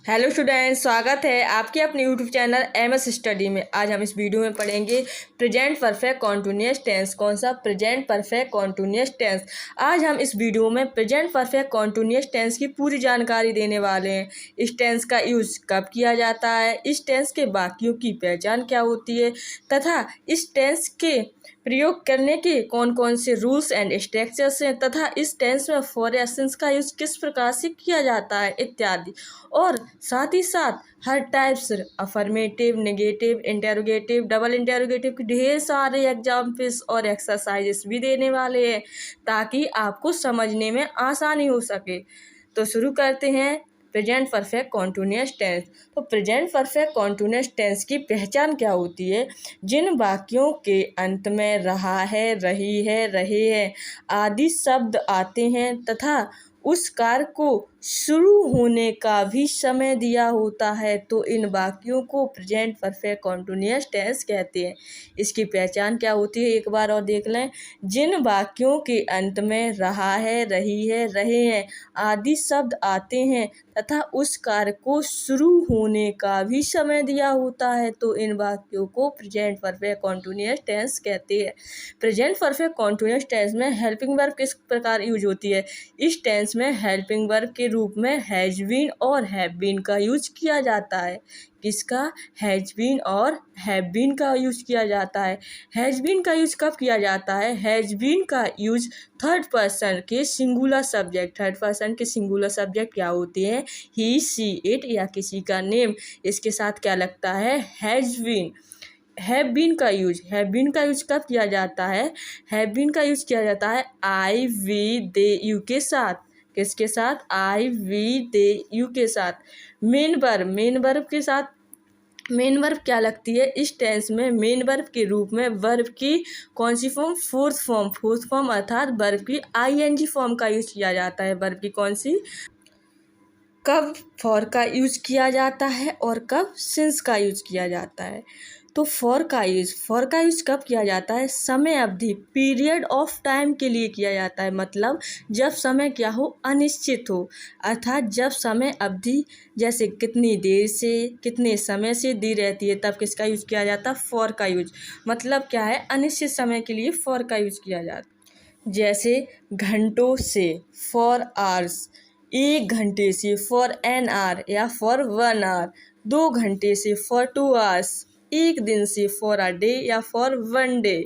Hello students, स्वागत है आपके अपने यूट्यूब चैनल एमएस स्टडी में। आज हम इस वीडियो में पढ़ेंगे प्रेजेंट परफेक्ट कॉन्टिन्यूअस टेंस। कौन सा? Present perfect continuous tense. आज हम इस वीडियो में प्रेजेंट परफेक्ट कॉन्टिन्यूअस टेंस की पूरी जानकारी देने वाले हैं। इस टेंस का यूज कब किया जाता है, इस टेंस के वाक्यों की पहचान क्या होती है तथा इस टेंस के प्रयोग करने के कौन कौन से रूल्स एंड स्ट्रक्चर्स हैं तथा इस टेंस में फॉर एसेंस का यूज किस प्रकार से किया जाता है इत्यादि। और साथ ही साथ हर types affirmative, negative, interrogative, double interrogative के ढेर सारे एग्जाम्पल्स और एक्सरसाइजेस भी देने वाले हैं ताकि आपको समझने में आसानी हो सके। तो शुरू करते हैं प्रेजेंट परफेक्ट कॉन्टिन्यूअस टेंस। तो प्रेजेंट परफेक्ट कॉन्टिन्यूअस टेंस की पहचान क्या होती है? जिन वाक्यों के अंत में रहा है, रही है, रहे हैं आदि शब्द आते हैं तथा उस कार्य को शुरू होने का भी समय दिया होता है तो इन वाक्यों को प्रेजेंट परफेक्ट कॉन्टिन्यूअस टेंस कहते हैं। इसकी पहचान क्या होती है एक बार और देख लें। जिन वाक्यों के अंत में रहा है, रही है, रहे हैं आदि शब्द आते हैं तथा उस कार्य को शुरू होने का भी समय दिया होता है तो इन वाक्यों को प्रेजेंट परफेक्ट कॉन्टिन्यूअस टेंस कहते हैं। प्रेजेंट परफेक्ट कॉन्टिन्यूअस टेंस में हेल्पिंग वर्ब किस प्रकार यूज होती है? इस टेंस में हेल्पिंग वर्ब के रूप में हैज बीन और हैव बीन का यूज किया जाता है। किसका? हैज बीन और हैव बीन का यूज किया जाता है। हैज बीन का यूज कब किया जाता है? हैज बीन का यूज थर्ड पर्सन के सिंगुलर सब्जेक्ट। थर्ड पर्सन के सिंगुलर सब्जेक्ट क्या होते हैं? ही, सी, इट या किसी का नेम। इसके साथ क्या लगता है? Has been. हैव बीन का यूज कब किया जाता है? हैव बीन का यूज किया जाता है आई, वी, दे, यू के साथ। किसके साथ? आई, वी, दे, यू के साथ। मेन वर्ब के साथ मेन वर्ब क्या लगती है? इस टेंस में मेन वर्ब के रूप में वर्ब की कौन सी फॉर्म? फोर्थ फॉर्म अर्थात वर्ब की आईएनजी फॉर्म का यूज किया जाता है। वर्ब की कौन सी? कब फॉर का यूज किया जाता है और कब सिंस का यूज किया जाता है? तो फॉर का यूज कब किया जाता है? समय अवधि, पीरियड ऑफ टाइम के लिए किया जाता है। मतलब जब समय क्या हो? अनिश्चित हो। अर्थात जब समय अवधि जैसे कितनी देर से, कितने समय से दी रहती है तब किसका यूज किया जाता है? फॉर का यूज। मतलब क्या है? अनिश्चित समय के लिए फॉर का यूज किया जाता है। जैसे घंटों से, फॉर आवर्स, एक घंटे से, फॉर एन आवर या फॉर 1 आवर, 2 घंटे से, फॉर 2 आवर्स, एक दिन से, फॉर अ डे या फॉर 1 डे,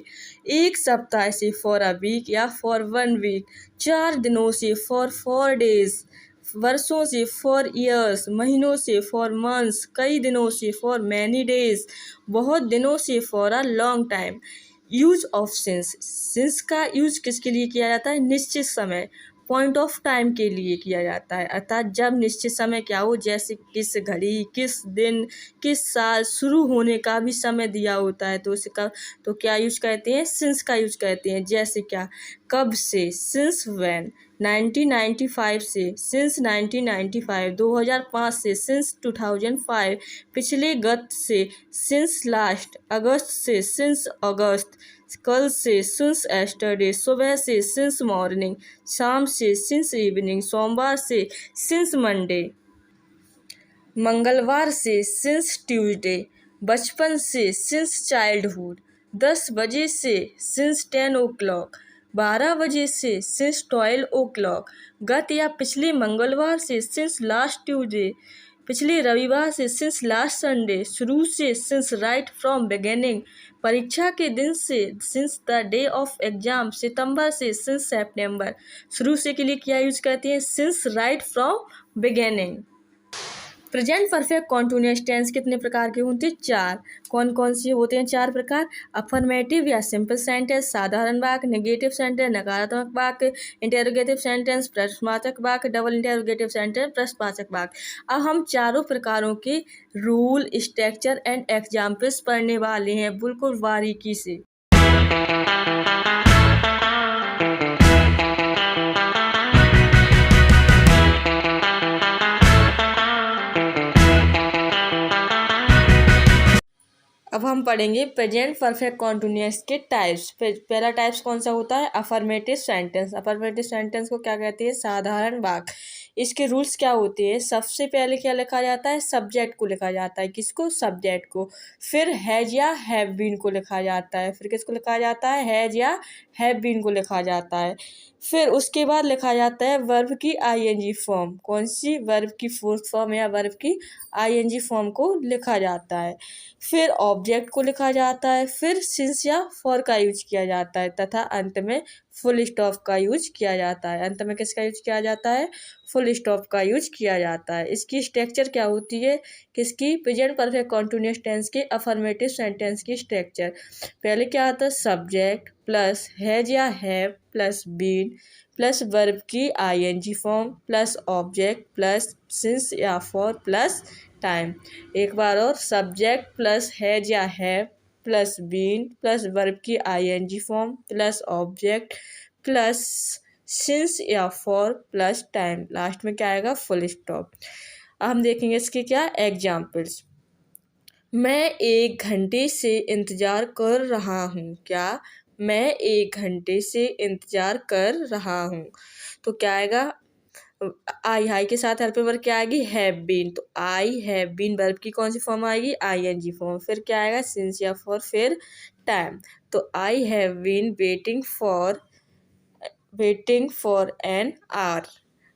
एक सप्ताह से, फॉर अ वीक या फॉर 1 वीक, 4 दिनों से, फॉर 4 डेज, वर्षों से, फॉर ईयर्स, महीनों से, फॉर मंथ्स, कई दिनों से, फॉर मैनी डेज, बहुत दिनों से, for a long time. Use of since का यूज किसके लिए किया जाता है? निश्चित समय, पॉइंट ऑफ टाइम के लिए किया जाता है। अर्थात जब निश्चित समय क्या हो, जैसे किस घड़ी, किस दिन, किस साल शुरू होने का भी समय दिया होता है तो उसका तो क्या यूज करते हैं? सिंस का यूज करते हैं। जैसे क्या? कब से, सिंस व्हेन, 1995 से, सिंस 1995, 2005 से, सिंस 2005, पिछले गत से, सिंस लास्ट, अगस्त से, सिंस अगस्त, कल से, सिंस एस्टरडे, सुबह से, सिंस मॉर्निंग, शाम से, सिंस इवनिंग, सोमवार से, सिंस मंडे, मंगलवार से, सिंस ट्यूसडे, बचपन से, सिंस चाइल्डहुड, 10 बजे से, सिंस 10 ओ क्लॉक, 12 बजे से, सिंस 12 ओ क्लॉक, गत या पिछले मंगलवार से, सिंस लास्ट ट्यूसडे, पिछले रविवार से, सिंस लास्ट संडे, शुरू से, सिंस राइट फ्रॉम बिगिनिंग, परीक्षा के दिन से, since the day of exam, सितंबर से, सिंस सितंबर। शुरू से के लिए क्या यूज करते हैं? Since right from beginning. Present perfect continuous tense कितने प्रकार के होते हैं? 4। कौन कौन से होते हैं 4 प्रकार? अफर्मेटिव या सिंपल सेंटेंस, साधारण वाक्य, नेगेटिव सेंटेंस, नकारात्मक वाक्य, इंटेरोगेटिव सेंटेंस, प्रश्नवाचक वाक्य, डबल इंटेरोगेटिव सेंटेंस, प्रश्नवाचक वाक्य। अब हम चारों प्रकारों के रूल, स्ट्रक्चर एंड एग्जाम्पल्स पढ़ने वाले हैं बिल्कुल बारीकी से। अब हम पढ़ेंगे प्रेजेंट परफेक्ट कॉन्टिन्यूअस के टाइप्स। पहला टाइप्स कौन सा होता है? Affirmative sentence. अफर्मेटिव सेंटेंस को क्या कहते हैं? साधारण वाक्य। इसके रूल्स क्या होते हैं, सबसे पहले क्या लिखा जाता है, सब्जेक्ट को लिखा जाता है, किसको, सब्जेक्ट को। फिर हैज या हैव बीन को लिखा जाता है, फिर किसको लिखा जाता है, हैज या हैव बीन को लिखा जाता है। फिर उसके बाद लिखा जाता है वर्ब की आईएनजी फॉर्म, कौन सी, वर्ब की फोर्थ फॉर्म या वर्ब की आईएनजी फॉर्म को लिखा जाता है। फिर ऑब्जेक्ट को लिखा जाता है, फिर सिंस या फॉर का यूज किया जाता है, तथा अंत में फुल स्टॉप का यूज किया जाता है। अंत में किसका यूज किया जाता है, फुल स्टॉप का यूज किया जाता है। इसकी स्ट्रक्चर क्या होती है, किसकी, प्रेजेंट परफेक्ट कॉन्टिन्यूअस टेंस के अफर्मेटिव सेंटेंस की स्ट्रक्चर। पहले क्या आता है, सब्जेक्ट प्लस हैज या have plus been plus verb की ING form plus object plus since या फॉर प्लस टाइम। एक बार और, सब्जेक्ट प्लस हैज या have plus been plus verb की ING form plus object plus since या for plus time, last में क्या आएगा, फुल स्टॉप। अब हम देखेंगे इसके क्या एग्जाम्पल्स। मैं 1 घंटे से इंतज़ार कर रहा हूँ, क्या, मैं 1 घंटे से इंतज़ार कर रहा हूँ। तो क्या आएगा, आई के साथ हेल्पिंग वर्ब क्या आएगी, हैव बीन। तो आई हैव बीन वर्ब की कौन सी फॉर्म आएगी, आईएनजी फॉर्म। फिर क्या आएगा, सिंस या फॉर, फिर टाइम। तो I have been waiting for an hour.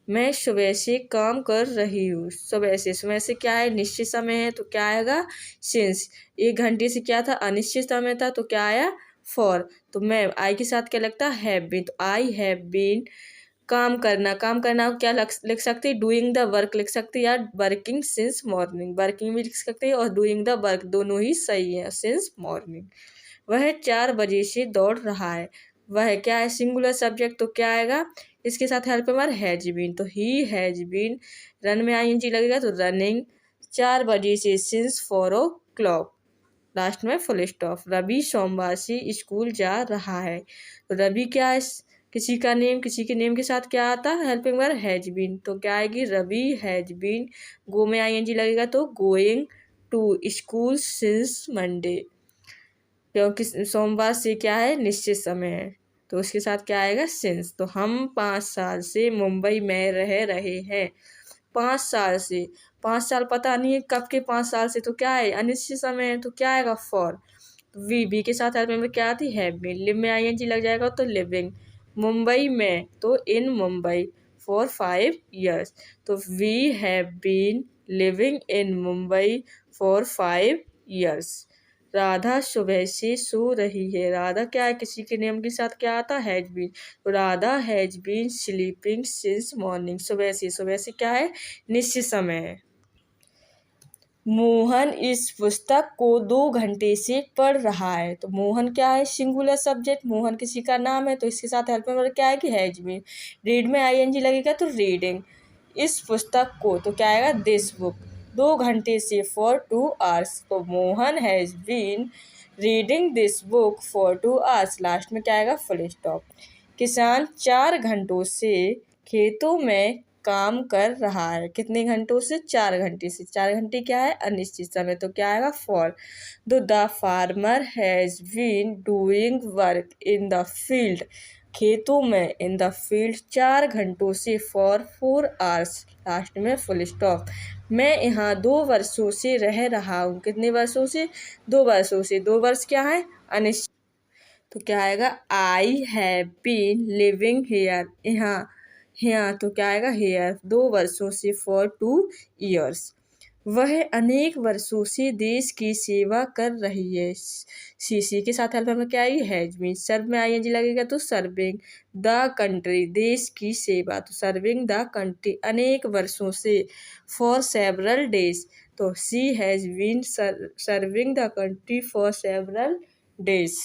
मैं सुबह से काम कर रही हूँ, सुबह से क्या है, निश्चित समय है, तो क्या आएगा, सिंस। 1 घंटे से क्या था, अनिश्चित समय था, तो क्या आया, फॉर। तो मैं आई के साथ क्या लगता है, हैव बीन। तो आई हैव बीन काम करना क्या लिख सकते हैं, डूइंग द वर्क लिख सकते हैं, या वर्किंग सिंस मॉर्निंग, वर्किंग भी लिख सकते हैं और डूइंग द वर्क, दोनों ही सही है, सिंस मॉर्निंग। वह 4 बजे से दौड़ रहा है, वह क्या है, सिंगुलर सब्जेक्ट, तो क्या आएगा, इसके साथ हेल्प हमारा हैज बीन। तो ही हैज बीन, रन में आईएनजी लगेगा तो रनिंग 4 बजे से, सिंस 4 o'clock, लास्ट में फुल स्टॉप। रवि सोमवार से स्कूल जा रहा है, तो रवि क्या है, किसी का नेम, किसी के नेम के साथ क्या आता है, हेल्पिंग वर्ब हैज बीन। तो क्या आएगी, रवि हैज बीन, गो में आईएनजी लगेगा तो going to school since Monday, क्योंकि सोमवार से क्या है, निश्चित समय है, तो उसके साथ क्या आएगा, सिंस। तो हम 5 साल से मुंबई में रह रहे हैं, 5 साल से, 5 साल पता नहीं है कब के 5 साल से, तो क्या है, अनिश्चित समय है, तो क्या आएगा, फॉर। वी के साथ हेल्प में क्या आती है, बीन। लिव में आईएनजी लग जाएगा तो लिविंग, मुंबई में तो इन मुंबई, फॉर 5 years। तो we have been living in Mumbai for 5 years। Radha सुबह से सो रही है, राधा क्या है, किसी के नेम के साथ क्या आता है, हैज बीन। तो Radha has been sleeping since morning, सुबह से क्या है, निश्चित समय है। मोहन इस पुस्तक को 2 घंटे से पढ़ रहा है, तो मोहन क्या है, सिंगुलर सब्जेक्ट, मोहन किसी का नाम है, तो इसके साथ हेल्प में क्या है कि हैज बीन। रीड में आईएनजी लगेगा तो रीडिंग इस पुस्तक को, तो क्या आएगा, दिस बुक, 2 घंटे से, फॉर 2 hours। तो Mohan has been reading this book for 2 hours, last में क्या आएगा, फुल स्टॉप। किसान 4 घंटों से खेतों में काम कर रहा है, कितने घंटों से, 4 घंटे से, 4 घंटे क्या है, अनिश्चित समय, तो क्या आएगा, for. The farmer has been doing work in the field, खेतों में, इन द फील्ड 4 घंटों से, फॉर 4 hours, लास्ट में फुल स्टॉप। मैं यहाँ 2 वर्षों से रह रहा हूँ, कितने वर्षों से, 2 वर्षों से, 2 वर्ष क्या है, अनिश्चित, तो क्या आएगा, I have been living here, यहाँ तो क्या आएगा, हेयर, 2 वर्षों से, फॉर 2 years। वह अनेक वर्षों से देश की सेवा कर रही है, सी के साथ हेल्प में क्या आएगी, हैज बीन। सर्व में आईएनजी लगेगा तो सर्विंग द कंट्री, देश की सेवा, तो सर्विंग द कंट्री अनेक वर्षों से, फॉर सेवरल डेज। तो she has been serving the country for several days.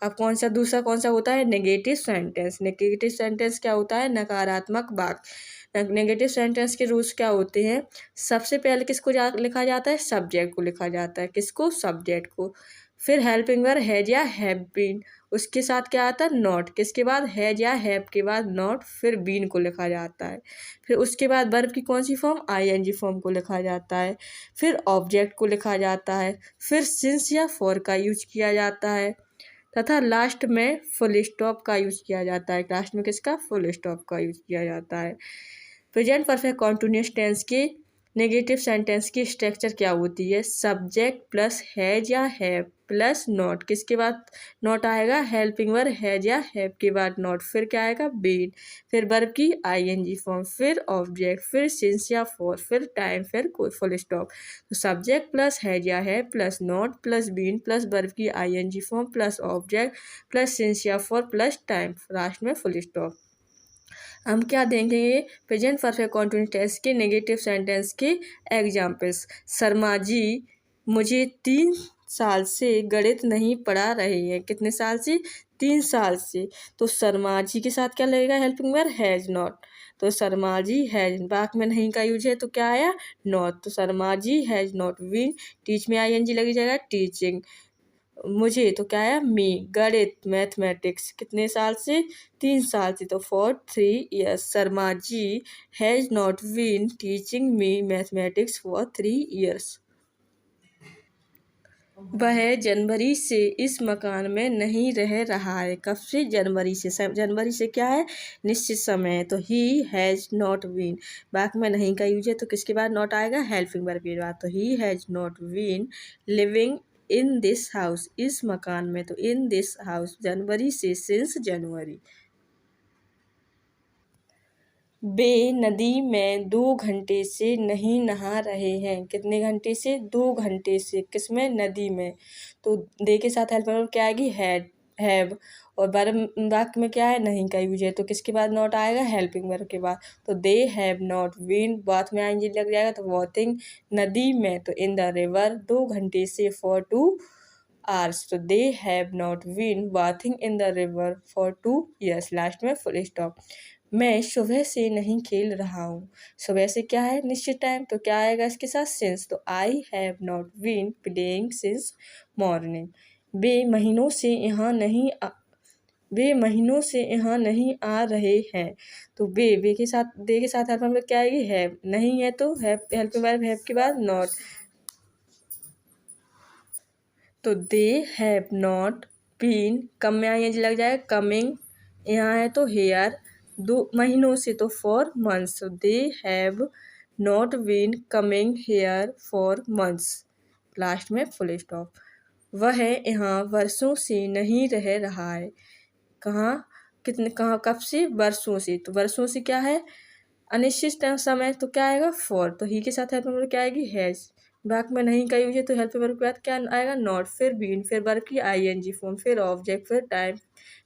अब दूसरा कौन सा होता है, नेगेटिव सेंटेंस। नेगेटिव सेंटेंस क्या होता है, नकारात्मक वाक्य। नेगेटिव सेंटेंस के रूल्स क्या होते हैं, सबसे पहले किसको लिखा जाता है, सब्जेक्ट को लिखा जाता है, किसको, सब्जेक्ट को। फिर हेल्पिंग वर्ब हैज या हैव बीन, उसके साथ क्या आता है, नॉट, किसके बाद, हैज या हैव के बाद नॉट, फिर बीन को लिखा जाता है। फिर उसके बाद वर्ब की कौन सी फॉर्म, आईएनजी फॉर्म को लिखा जाता है। फिर ऑब्जेक्ट को लिखा जाता है, फिर सिंस या फॉर का यूज किया जाता है, तथा लास्ट में फुल स्टॉप का यूज किया जाता है। लास्ट में किसका, फुल स्टॉप का यूज किया जाता है। प्रेजेंट परफेक्ट कॉन्टिन्यूस टेंस के नेगेटिव सेंटेंस की स्ट्रक्चर क्या होती है? सब्जेक्ट प्लस हैज या हैव प्लस नॉट, किसके बाद नॉट आएगा? हेल्पिंग वर्ब हैज या हैव के बाद नॉट, फिर क्या आएगा? बीन, फिर वर्ब की आईएनजी फॉर्म, फिर ऑब्जेक्ट, फिर सिंस या फॉर, फिर टाइम, फिर कोई फुल स्टॉप। तो सब्जेक्ट प्लस हैज या have plus not plus been plus verb की ING form plus object plus since या फॉर प्लस टाइम, लास्ट में फुल स्टॉप। हम क्या देखेंगे? प्रेजेंट परफेक्ट कॉन्टिन्यूस टेंस के नेगेटिव सेंटेंस के एग्जाम्पल्स। शर्मा जी मुझे 3 साल से गणित नहीं पढ़ा रहे हैं। कितने साल से? 3 साल से। तो शर्मा जी के साथ क्या लगेगा? Helping verb has not. तो शर्मा जी हैज, बाक में नहीं का यूज है तो क्या आया? नॉट। तो Sharma ji has not been, teach में आईएनजी लगी जाएगा टीचिंग। मुझे तो क्या है? मी, गणित मैथमेटिक्स, कितने साल से? 3 साल से, तो for 3 years। Sharma ji has not been teaching me mathematics for 3 years। वह जनवरी से इस मकान में नहीं रह रहा है। कब से? जनवरी से। जनवरी से क्या है? निश्चित समय है, तो ही हैज़ नॉट बीन, बाक में नहीं का यूज है तो किसके बाद नॉट आएगा? हेल्पिंग वर्ब के बाद। तो he has not been living in this house, इस मकान में, तो इन दिस हाउस जनवरी से, सिंस जनवरी। वे नदी में 2 घंटे से नहीं नहा रहे हैं। कितने घंटे से? 2 घंटे से। किस में? नदी में। तो दे के साथ हेल्प वर्ब क्या आएगी? हैव, और वर्ब वाक्य में क्या है? नहीं का यूज है तो किसके बाद नॉट आएगा? हेल्पिंग वर्ब के बाद। तो दे हैव नॉट बीन, बात में आएंगे लग जाएगा तो वॉथिंग नदी में, तो इन द रिवर 2 घंटे से फॉर 2 hours। तो they have not been bathing in the river for 2 years, last में फुल स्टॉप। मैं सुबह से नहीं खेल रहा हूँ। सुबह से क्या है? निश्चित टाइम, तो क्या आएगा इसके साथ? सिंस। तो I have not been playing since morning. वे महीनों से यहाँ नहीं वे महीनों से यहाँ नहीं आ रहे हैं। तो वे के साथ, दे के साथ हेल्प में क्या आएगी? हैव, नहीं है तो हैव, हेल्पिंग वर्ब हैव के बाद नॉट। तो दे हैव नॉट बीन, कम में आई लग जाएगा कमिंग, यहाँ है तो हेयर, 2 महीनों से तो फॉर मंथ्स। तो they have not been coming here for months, last में फुल स्टॉप। वह यहाँ वर्षों से नहीं रह रहा है। कहाँ? कितने, कहाँ, कब से? वर्षों से। तो वर्षों से क्या है? अनिश्चित समय, तो क्या आएगा? फॉर। तो ही के साथ हेल्प वर्ब क्या आएगी? हैज, बाक में नहीं का यूज है तो हेल्प वर्ब के बाद क्या आएगा? नॉट, फिर बीन, फिर वर्ब की आईएनजी फॉर्म, फिर ऑब्जेक्ट, फिर टाइम,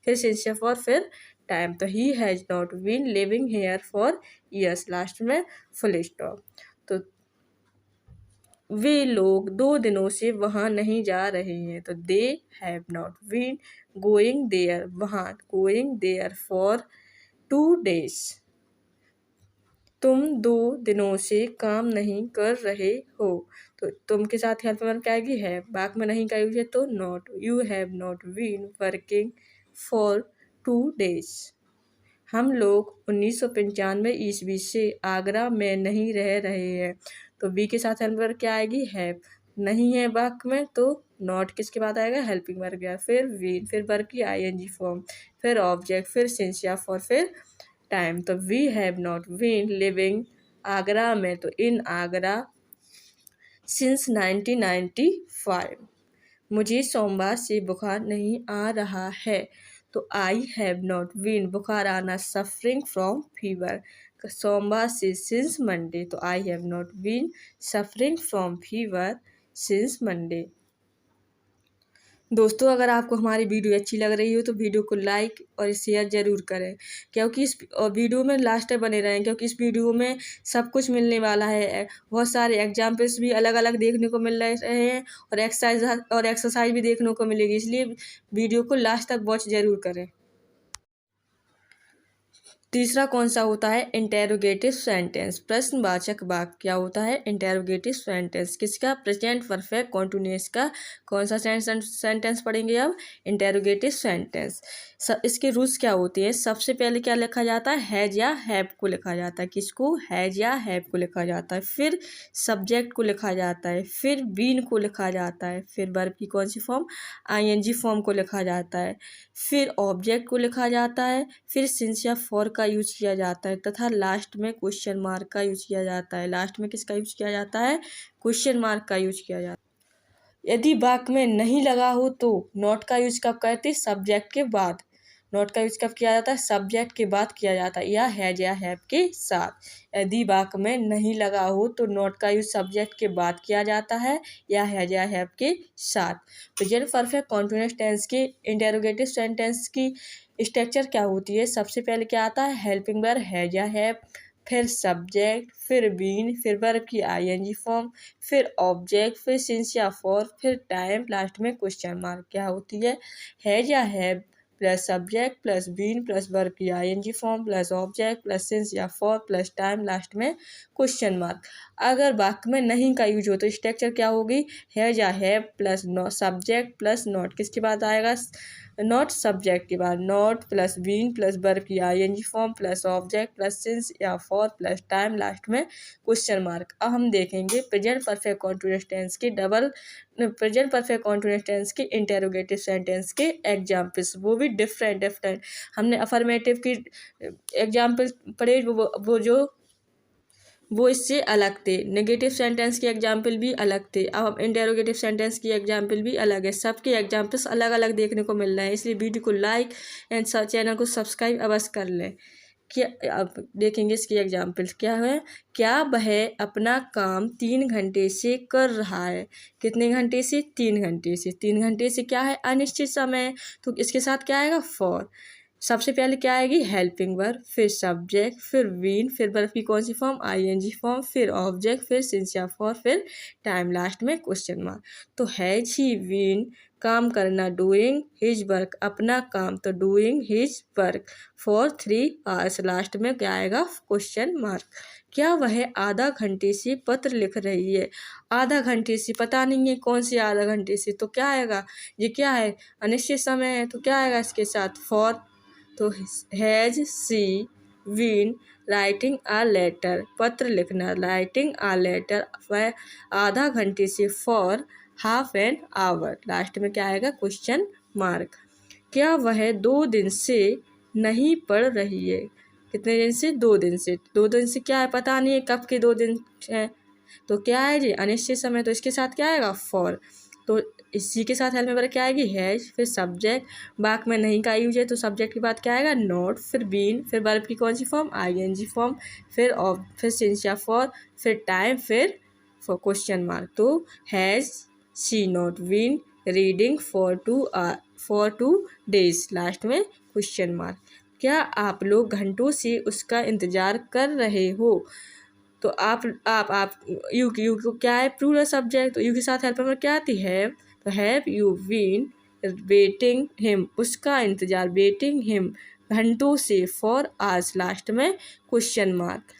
फिर सिंस या फॉर, फिर टाइम। तो he has not been living here for years, last में फुल स्टॉप। तो वे लोग 2 दिनों से वहाँ नहीं जा रहे हैं। तो they have not been going there, वहाँ, गोइंग देयर फॉर 2 days। तुम 2 दिनों से काम नहीं कर रहे हो। तो तुम के साथ हेल्प वर्ब क्या आएगी? है, बाक में नहीं का यूज है तो not. You have not been working for 2 days। हम लोग 1995 ईस्वी से आगरा में नहीं रह रहे हैं। तो बी के साथ हेल्प वर्ब क्या आएगी? हैव, नहीं है बाक में तो नॉट, किसके बाद आएगा? हेल्पिंग वर्ब गया, फिर बीन, फिर वर्ब की आईएनजी फॉर्म, फिर ऑब्जेक्ट, फिर सिंस या फॉर, फिर टाइम। तो we have not been living Agra में, तो इन आगरा सिंस 1995। मुझे सोमवार से बुखार नहीं आ रहा है। तो आई हैव नॉट बीन, बुखार आना, सफरिंग फ्रॉम फीवर, सोमवार से, सिंस मंडे। तो I have not been suffering from fever since Monday. दोस्तों, अगर आपको हमारी वीडियो अच्छी लग रही हो तो वीडियो को लाइक और शेयर ज़रूर करें, क्योंकि इस वीडियो में लास्ट तक बने रहें, क्योंकि इस वीडियो में सब कुछ मिलने वाला है। बहुत सारे एग्जाम्पल्स भी अलग अलग देखने को मिल रहे हैं और एक्सरसाइज भी देखने को मिलेगी, इसलिए वीडियो को लास्ट तक वॉच ज़रूर करें। तीसरा कौन सा होता है? इंटेरोगेटिव सेंटेंस, प्रश्नवाचक वाक्य। क्या होता है? Interrogative sentence. किसका? प्रेजेंट परफेक्ट कॉन्टिन्यूअस का। कौन सा सेंटेंस पढ़ेंगे अब? Interrogative sentence. इसके रूल्स क्या होते हैं? सबसे पहले क्या लिखा जाता है? हैज या हैव को लिखा जाता है। किसको? हैज या हैव को लिखा जाता है। फिर सब्जेक्ट को लिखा जाता है, फिर बीन को लिखा जाता है, फिर वर्ब की कौन सी फॉर्म? आईएनजी फॉर्म को लिखा जाता है, फिर ऑब्जेक्ट को लिखा जाता है, फिर सिंस या फॉर का का यूज किया जाता है तथा लास्ट में क्वेश्चन मार्क का यूज किया जाता है। लास्ट में किसका यूज किया जाता है? क्वेश्चन मार्क का यूज किया जाता है। यदि वाक्य में नहीं लगा हो तो नॉट का यूज कब करते हैं? सब्जेक्ट के बाद। नॉट का यूज कब किया जाता है? सब्जेक्ट के बाद किया जाता है, या हैज या हैव के साथ। यदि वाक्य में नहीं लगा हो तो नॉट का यूज सब्जेक्ट के बाद किया जाता है, या हैज या हैव के साथ। प्रेजेंट परफेक्ट कॉन्टिन्यूअस टेंस के इंटेरोगेटिव सेंटेंस की स्ट्रक्चर क्या होती है? सबसे पहले क्या आता है? हेल्पिंग वर्ब हैज या हैव, फिर सब्जेक्ट, फिर बीन, फिर वर्ब की आईएनजी फॉर्म, फिर ऑब्जेक्ट, फिर सिंस या फॉर, फिर टाइम, लास्ट में क्वेश्चन मार्क। क्या होती है? हैज या have plus subject plus been plus verb की ING form plus object plus since या फॉर प्लस टाइम, लास्ट में क्वेश्चन मार्क। अगर वाक्य में नहीं का यूज हो तो स्ट्रक्चर क्या होगी? हैज या have plus subject plus not, किसके बाद आएगा? नॉट, सब्जेक्ट के बाद not plus been plus verb की ING form plus object plus since या फॉर प्लस टाइम, लास्ट में क्वेश्चन मार्क। अब हम देखेंगे प्रेजेंट परफेक्ट कॉन्टिन्यूअस टेंस के प्रेजेंट परफेक्ट कॉन्टिन्यूअस टेंस के इंटेरोगेटिव सेंटेंस के एग्जाम्पल्स, वो भी डिफरेंट। हमने अफर्मेटिव की एग्जाम्पल पढ़े, वो इससे अलग थे। नेगेटिव सेंटेंस के एग्जाम्पल भी अलग थे। अब हम इंटेरोगेटिव सेंटेंस की एग्जाम्पल भी अलग है। सबके एग्जाम्पल्स अलग अलग देखने को मिल रहे हैं, इसलिए वीडियो को लाइक एंड चैनल को सब्सक्राइब अवश्य कर लें। क्या अब देखेंगे इसकी एग्जाम्पल्स क्या है। क्या वह अपना काम 3 घंटे से कर रहा है? कितने घंटे से? 3 घंटे से। 3 घंटे से क्या है? अनिश्चित समय, तो इसके साथ क्या आएगा? फॉर। सबसे पहले क्या आएगी? हेल्पिंग वर्ब, फिर सब्जेक्ट, फिर बीन, फिर वर्ब की कौन सी फॉर्म? आईएनजी फॉर्म, फिर ऑब्जेक्ट, फिर सिंस या फॉर, फिर टाइम, लास्ट में क्वेश्चन मार्क। तो हैज ही बीन, काम करना, डूइंग हिज वर्क, अपना काम, तो doing his work for 3 hours, last में क्या आएगा? Question mark. क्या वह आधा घंटे से पत्र लिख रही है? आधा घंटे से पता नहीं है कौन सी आधा घंटे से, तो क्या आएगा? ये क्या है? अनिश्चित समय है, तो क्या आएगा इसके साथ? फॉर। तो has she been writing a letter, पत्र लिखना, राइटिंग आ लेटर, वह आधा घंटे से, for half an hour, last में क्या आएगा? Question mark. क्या वह 2 दिन से नहीं पढ़ रही है? कितने दिन से? 2 दिन से। 2 दिन से क्या है? पता नहीं है कब के 2 दिन है, तो क्या है जी? अनिश्चित समय, तो इसके साथ क्या आएगा? फॉर। तो इसी के साथ हेल्प में क्या आएगी? हैज, फिर सब्जेक्ट, वाक्य में नहीं का यूज है तो सब्जेक्ट के बाद क्या आएगा? नॉट, फिर बीन, फिर वर्ब की कौन सी फॉर्म? आईएनजी फॉर्म, फिर सिंस या फॉर, फिर टाइम, फिर क्वेश्चन मार्क। तो has she not been reading for 2 days, last में क्वेश्चन मार्क। क्या आप लोग घंटों से उसका इंतजार कर रहे हो? तो आप यू को क्या है? प्लूरल सब्जेक्ट, तो यू के साथ हेल्पर में क्या आती है? तो have you been waiting him, उसका इंतजार, वेटिंग हिम, घंटों से, फॉर आवर्स, लास्ट में क्वेश्चन मार्क।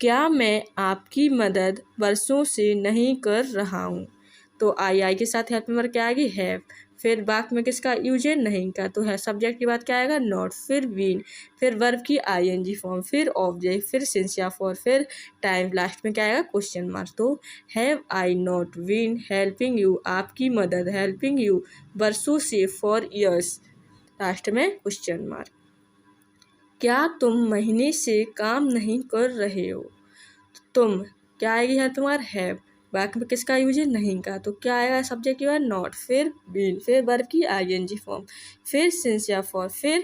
क्या मैं आपकी मदद वर्षों से नहीं कर रहा हूँ? तो आई के साथ हेल्प में क्या आएगी? हैव, फिर वाक्य में किसका यूज है? नहीं का, तो है सब्जेक्ट की बात क्या आएगा? नॉट, फिर बीन, फिर वर्ब की आईएनजी फॉर्म, फिर ऑब्जेक्ट, फिर सिंस या फॉर, फिर टाइम, लास्ट में क्या आएगा? Question mark. तो have I not been helping you, आपकी मदद, हेल्पिंग यू, वर्षों से, फॉर ईयर्स, लास्ट में क्वेश्चन मार्क। क्या तुम महीने से काम नहीं कर रहे हो? तुम क्या आएगी यहाँ? तुम्हारा हैव, वाक्य में किसका यूज है? नहीं का, तो क्या आएगा? सब्जेक्ट की बात नॉट, फिर बीन, फिर वर्ब की आईएनजी फॉर्म, फिर सिंस या फॉर, फिर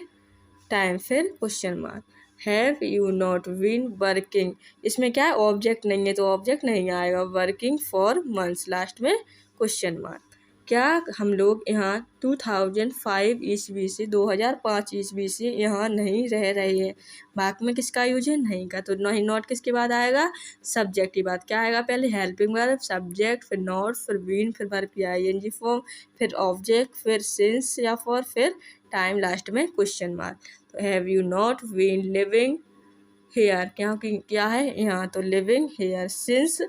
टाइम, फिर question mark. Have you not been working, इसमें क्या है? ऑब्जेक्ट नहीं है तो ऑब्जेक्ट नहीं आएगा, वर्किंग फॉर मंथ्स, लास्ट में क्वेश्चन मार्क। क्या हम लोग यहाँ 2005 ईस्वी से, 2005 ईस्वी से यहाँ नहीं रह रहे हैं? वाक्य में किसका यूज है? नहीं का, तो नहीं, नॉट किसके बाद आएगा? सब्जेक्ट की बात क्या आएगा? पहले हेल्पिंग वर्ब, सब्जेक्ट, फिर नॉट, फिर बीन, फिर वर्ब की आईएनजी फॉर्म, फिर ऑब्जेक्ट, फिर सिंस या फॉर, फिर टाइम, लास्ट में क्वेश्चन मार्क। तो have you not been living here, क्या है यहाँ? तो लिविंग हेयर सिंस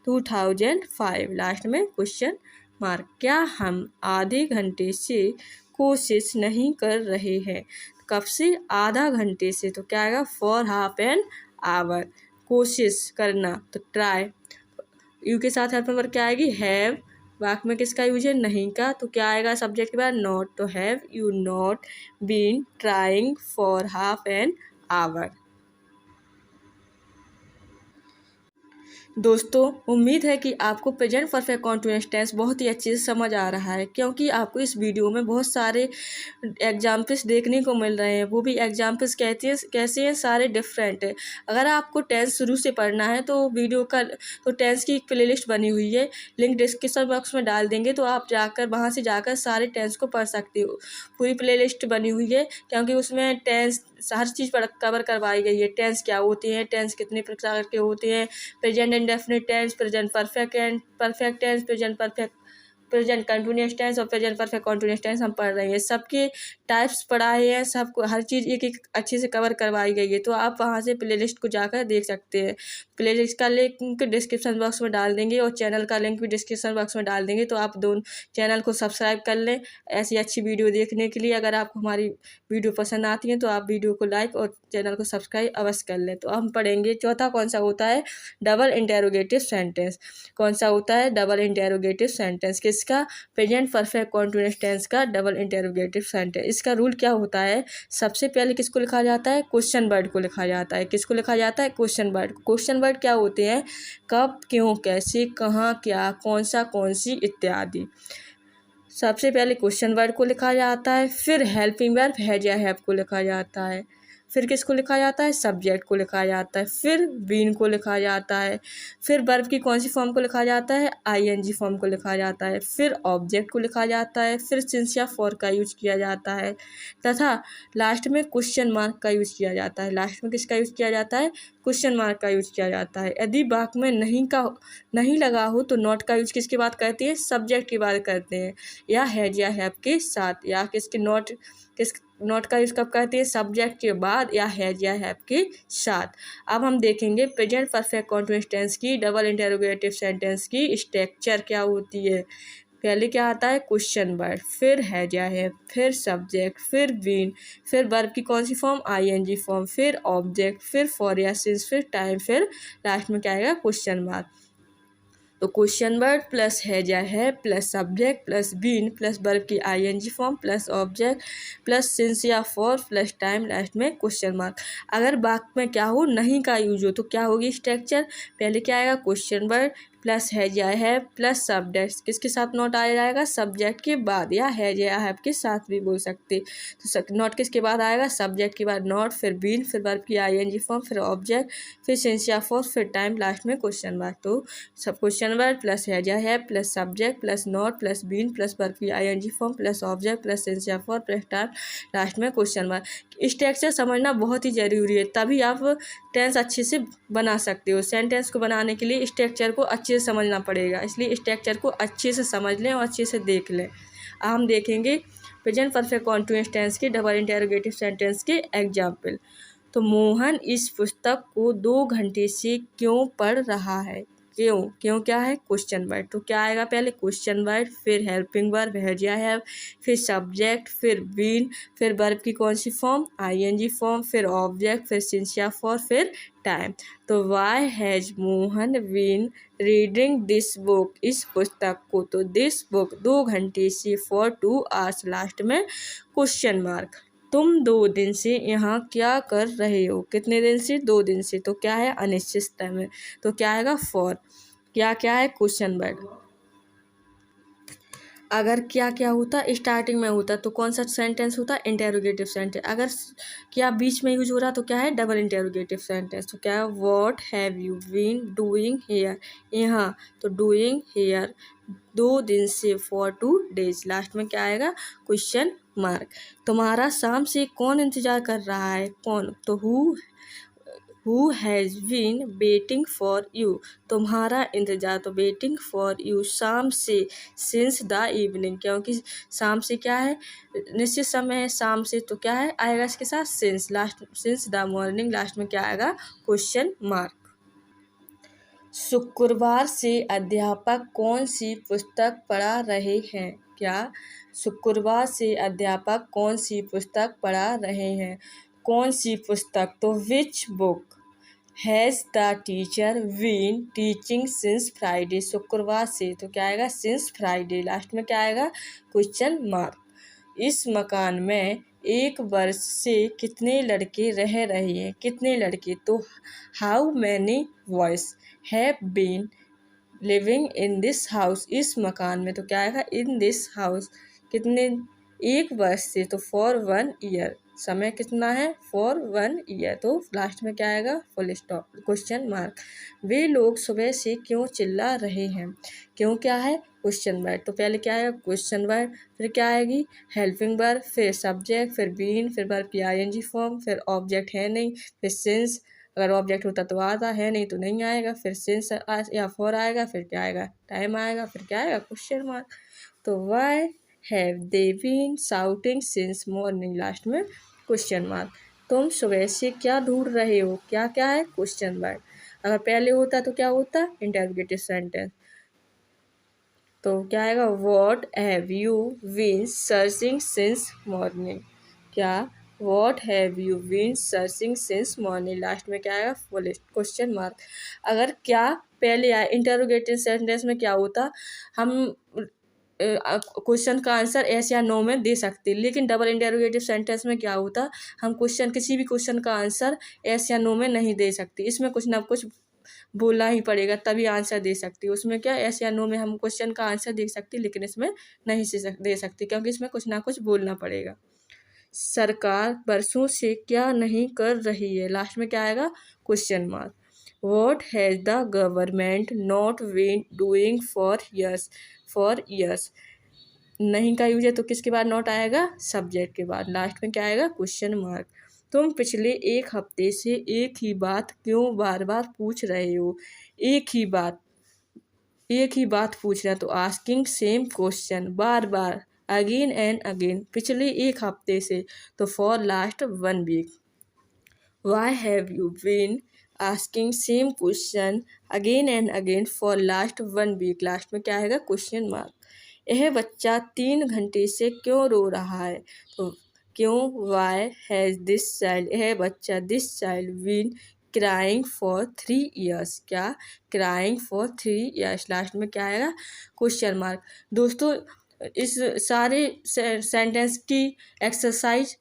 2005, लास्ट में क्वेश्चन मार्क। क्या हम आधे घंटे से कोशिश नहीं कर रहे हैं? कब से? आधा घंटे से, तो क्या आएगा? फॉर हाफ एन आवर, कोशिश करना, तो ट्राई। यू के साथ हेल्प नंबर क्या आएगी? हैव, वाक्य में किसका यूज है? नहीं का, तो क्या आएगा? सब्जेक्ट के बाद नॉट, तो have you not been trying for half an hour. दोस्तों, उम्मीद है कि आपको प्रेजेंट परफेक्ट कॉन्टिन्यूअस टेंस बहुत ही अच्छे से समझ आ रहा है, क्योंकि आपको इस वीडियो में बहुत सारे एग्जाम्पल्स देखने को मिल रहे हैं। वो भी एग्जाम्पल्स कैसे हैं, सारे डिफरेंट है। अगर आपको टेंस शुरू से पढ़ना है तो वीडियो का तो टेंस की एक प्लेलिस्ट बनी हुई है, लिंक डिस्क्रिप्शन बॉक्स में डाल देंगे, तो आप वहाँ से जाकर सारे टेंस को पढ़ सकते हो। पूरी प्लेलिस्ट बनी हुई है, क्योंकि उसमें टेंस हर चीज़ पर कवर करवाई गई है। टेंस क्या होते हैं, टेंस कितने प्रकार के होते हैं, present indefinite tense, present perfect and perfect tense, present continuous tense और प्रेजेंट परफेक्ट कंटिन्यूअस टेंस हम पढ़ रहे हैं। सबके टाइप्स पढ़ाए हैं, सबको हर चीज़ एक एक अच्छे से कवर करवाई गई है। तो आप वहाँ से प्लेलिस्ट को जाकर देख सकते हैं। प्लेलिस्ट का लिंक डिस्क्रिप्शन बॉक्स में डाल देंगे और चैनल का लिंक भी डिस्क्रिप्शन बॉक्स में डाल देंगे। तो आप दोनों चैनल को सब्सक्राइब कर लें ऐसी अच्छी वीडियो देखने के लिए। अगर आपको हमारी वीडियो पसंद आती है तो आप वीडियो को लाइक और चैनल को सब्सक्राइब अवश्य कर लें। तो हम पढ़ेंगे चौथा कौन सा होता है, डबल इंटेरोगेटिव सेंटेंस। कौन सा होता है, डबल इंटेरोगेटिव सेंटेंस। किसका, प्रेजेंट परफेक्ट कॉन्टिन्यूअस टेंस का डबल इंटेरोगेटिव सेंटेंस। इसका रूल क्या होता है, सबसे पहले किसको लिखा जाता है, क्वेश्चन वर्ड को लिखा जाता है। किसको लिखा जाता है, क्वेश्चन वर्ड। क्वेश्चन वर्ड क्या होते हैं, कब, क्यों, कैसे, कहाँ, क्या, कौन सा, कौन सी इत्यादि। सबसे पहले क्वेश्चन वर्ड को लिखा जाता है, फिर हेल्पिंग वर्ब हैज या हैव को लिखा जाता है, फिर किसको लिखा जाता है, सब्जेक्ट को लिखा जाता है, फिर बीन को लिखा जाता है, फिर वर्ब की कौन सी फॉर्म को लिखा जाता है, आईएनजी फॉर्म को लिखा जाता है, फिर ऑब्जेक्ट को लिखा जाता है, फिर सिंस या फॉर का यूज किया जाता है, तथा लास्ट में क्वेश्चन मार्क का यूज किया जाता है। लास्ट में किसका यूज किया जाता है, क्वेश्चन मार्क का यूज किया जाता है। यदि वाक्य में नहीं लगा हो तो नॉट का यूज किसके बात करते हैं, सब्जेक्ट की बात करते हैं, या हैज या हैव के साथ, या नॉट का यूज कब करते हैं, सब्जेक्ट के बाद या हैज या हैव के साथ। अब हम देखेंगे प्रेजेंट परफेक्ट कॉन्टिन्यूअस टेंस की डबल इंटेरोगेटिव सेंटेंस की स्ट्रक्चर क्या होती है। पहले क्या आता है, क्वेश्चन वर्ड, फिर हैज या हैव, फिर सब्जेक्ट, फिर बीन, फिर वर्ब की कौन सी फॉर्म, आईएनजी फॉर्म, फिर ऑब्जेक्ट, फिर फॉर या सिंस, फिर टाइम, फिर लास्ट में क्या आएगा, क्वेश्चन मार्क। तो क्वेश्चन वर्ड प्लस हैज या have plus subject plus been plus verb की ING form plus object plus since या फॉर प्लस टाइम, लास्ट में क्वेश्चन मार्क। अगर वाक्य में क्या हो, नहीं का यूज हो, तो क्या होगी स्ट्रक्चर, पहले क्या आएगा, क्वेश्चन वर्ड प्लस हैज या हैव प्लस सब्जेक्ट, किसके साथ नॉट आ जाएगा, सब्जेक्ट के बाद, या हैज या हैव के साथ भी बोल सकते। तो नॉट किसके बाद आएगा, सब्जेक्ट के बाद नॉट, फिर बीन, फिर वर्ब की आईएनजी फॉर्म, फिर ऑब्जेक्ट, फिर सिंस या फॉर, फिर टाइम, लास्ट में क्वेश्चन मार्क। तो सब क्वेश्चन वर्ड प्लस हैज या have plus subject plus not plus been plus verb की ING form plus object plus since या फॉर प्लस टाइम, लास्ट में क्वेश्चन मार्क। स्ट्रक्चर समझना बहुत ही ज़रूरी है, तभी आप टेंस अच्छे से बना सकते हो। सेंटेंस को बनाने के लिए स्ट्रक्चर को अच्छे से समझना पड़ेगा, इसलिए स्ट्रक्चर को अच्छे से समझ लें और अच्छे से देख लें। अब हम देखेंगे प्रेजेंट परफेक्ट कॉन्टिन्यूअस टेंस के डबल इंटेरोगेटिव सेंटेंस के एग्जाम्पल। तो मोहन इस पुस्तक को 2 घंटे से क्यों पढ़ रहा है। क्यों क्या है, क्वेश्चन वर्ड। तो क्या आएगा, पहले क्वेश्चन वर्ड, फिर हेल्पिंग वर्ब हैज या हैव, फिर सब्जेक्ट, फिर बीन, फिर वर्ब की कौन सी फॉर्म, आईएनजी फॉर्म, फिर ऑब्जेक्ट, फिर सिंस या फॉर, फिर टाइम। तो why has Mohan been reading this book, इस पुस्तक को, तो दिस बुक 2 घंटे से, फॉर 2 आवर्स, लास्ट में क्वेश्चन मार्क। तुम 2 दिन से यहाँ क्या कर रहे हो, कितने दिन से, 2 दिन से। तो क्या है, अनिश्चित समय। तो क्या आएगा, फॉर। क्या है, क्वेश्चन वर्ड। अगर क्या होता स्टार्टिंग में होता तो कौन सा सेंटेंस होता, इंटेरोगेटिव सेंटेंस। अगर क्या बीच में यूज हो रहा तो क्या है, डबल इंटेरोगेटिव सेंटेंस। तो क्या है, what have you been doing here, यहाँ, तो डूइंग हियर 2 दिन से, फॉर 2 डेज, लास्ट में क्या आएगा, क्वेश्चन मार्क। तुम्हारा शाम से कौन इंतजार कर रहा है, कौन, तो who has been waiting for you, तुम्हारा इंतजार, तो वेटिंग फॉर यू शाम से, सिंस द इवनिंग, क्योंकि शाम से क्या है, निश्चित समय है शाम से, तो क्या है आएगा इसके साथ since, last since the morning, last में क्या आएगा, क्वेश्चन मार्क। शुक्रवार से अध्यापक कौन सी पुस्तक पढ़ा रहे हैं, क्या, शुक्रवार से अध्यापक कौन सी पुस्तक पढ़ा रहे हैं, कौन सी पुस्तक, तो which book has the teacher been teaching since Friday, शुक्रवार से, तो क्या आएगा, सिंस फ्राइडे, लास्ट में क्या आएगा, क्वेश्चन मार्क। इस मकान में एक वर्ष से कितने लड़के रह रहे हैं, कितने लड़के। तो how many boys have been living in this house, इस मकान में। तो क्या आएगा इन दिस हाउस, कितने, एक वर्ष से, तो फॉर 1 ईयर, समय कितना है फॉर 1 ईयर। तो लास्ट में क्या आएगा फुल स्टॉप, क्वेश्चन मार्क। वे लोग सुबह से क्यों चिल्ला रहे हैं, क्यों क्या है क्वेश्चन वर्ड। तो पहले क्या आएगा क्वेश्चन वर्ड, फिर क्या आएगी हेल्पिंग वर्ब, फिर सब्जेक्ट, फिर बीन, फिर वर्ब की आईएनजी फॉर्म, फिर ऑब्जेक्ट है नहीं, फिर सिंस, अगर ऑब्जेक्ट होता तो आता है नहीं तो नहीं आएगा, फिर सिंस या फॉर आएगा, फिर क्या आएगा टाइम आएगा, फिर क्या आएगा क्वेश्चन मार्क। तो why have they been shouting since morning, last में क्वेश्चन मार्क। तुम सुबह से क्या ढूंढ रहे हो, क्या क्या है क्वेश्चन वर्ड। अगर पहले होता तो क्या होता इंटरोगेटिव सेंटेंस। तो क्या आएगा what have you been searching since morning, क्या what have you been searching since morning, last में क्या आएगा फुल क्वेश्चन मार्क। अगर क्या पहले आए इंटरोगेटिव सेंटेंस में क्या होता, हम क्वेश्चन का आंसर एस या नो में दे सकते, लेकिन डबल इंटरोगेटिव सेंटेंस में क्या होता, हम क्वेश्चन किसी भी क्वेश्चन का आंसर एस या नो में नहीं दे सकते, इसमें कुछ ना कुछ बोलना ही पड़ेगा तभी आंसर दे सकती है। उसमें क्या एस या नो में हम क्वेश्चन का आंसर दे सकते, लेकिन इसमें नहीं दे सकते क्योंकि इसमें कुछ ना कुछ बोलना पड़ेगा। सरकार बरसों से क्या नहीं कर रही है, लास्ट में क्या आएगा question mark. What has the government not been doing for years, नहीं का यूज है तो किसके बाद नॉट आएगा सब्जेक्ट के बाद, लास्ट में क्या आएगा क्वेश्चन मार्क। तुम पिछले एक हफ्ते से एक ही बात क्यों बार बार पूछ रहे हो, एक ही बात पूछ रहे हैं तो आस्किंग सेम क्वेश्चन, बार बार अगेन एंड अगेन, पिछले एक हफ्ते से तो for last 1 week. Why have you been asking same question again and again for last 1 week, last में क्या आएगा क्वेश्चन मार्क। यह बच्चा 3 घंटे से क्यों रो रहा है, तो क्यों वाई हैज़ दिस चाइल्ड, यह बच्चा this child been crying for 3 years, क्या क्राइंग फॉर 3 ईयर्स, लास्ट में क्या आएगा क्वेश्चन मार्क। दोस्तों इस सारे सेंटेंस की एक्सरसाइज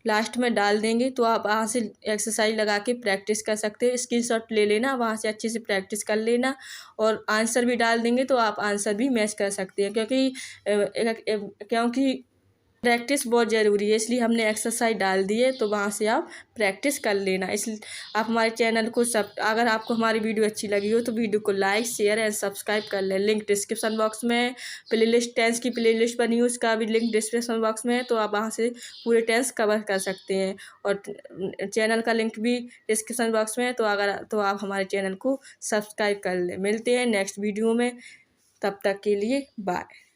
लास्ट में डाल देंगे तो आप वहाँ से एक्सरसाइज लगा के प्रैक्टिस कर सकते हो, स्क्रीनशॉट ले लेना, वहाँ से अच्छे से प्रैक्टिस कर लेना, और आंसर भी डाल देंगे तो आप आंसर भी मैच कर सकते हैं, क्योंकि प्रैक्टिस बहुत ज़रूरी है, इसलिए हमने एक्सरसाइज डाल दी है, तो वहाँ से आप प्रैक्टिस कर लेना। इसलिए आप हमारे चैनल को अगर आपको हमारी वीडियो अच्छी लगी हो तो वीडियो को लाइक शेयर एंड सब्सक्राइब कर लें। लिंक डिस्क्रिप्शन बॉक्स में, प्लेलिस्ट टेंस की प्लेलिस्ट बनी है उसका भी लिंक डिस्क्रिप्शन बॉक्स में है, तो आप वहाँ से पूरे टेंस कवर कर सकते हैं, और चैनल का लिंक भी डिस्क्रिप्शन बॉक्स में है, तो आप हमारे चैनल को सब्सक्राइब कर लें। मिलते हैं नेक्स्ट वीडियो में, तब तक के लिए बाय।